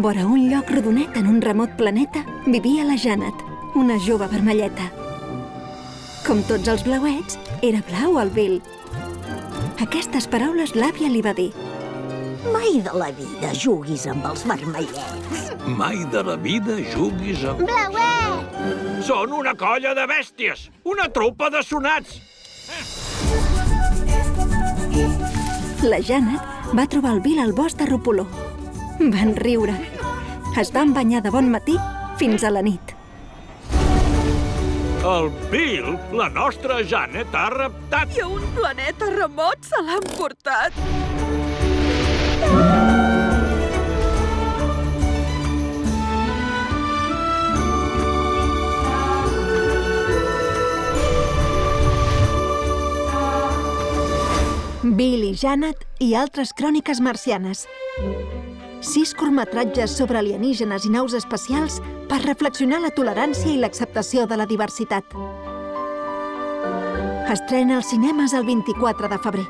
Vora un lloc rodonet en un remot planeta vivia la Janet, una jove vermelleta. Com tots els blauets, era blau el Bill. Aquestes paraules l'àvia li va dir. Mai de la vida juguis amb els vermellets. Mai de la vida juguis amb... Blauet! Són una colla de bèsties! Una trupa de sonats! La Janet va trobar el Bill al bosc de Rupoló. Van riure. Es van banyar de bon matí fins a la nit. El Bill, la nostra Janet, ha reptat. I a un planeta remot se l'han portat. Bill i Janet i altres cròniques marcianes. 6 curtmetratges sobre alienígenes i naus espacials per reflexionar la tolerància i l'acceptació de la diversitat. Estrena als cinemes el 24 de febrer.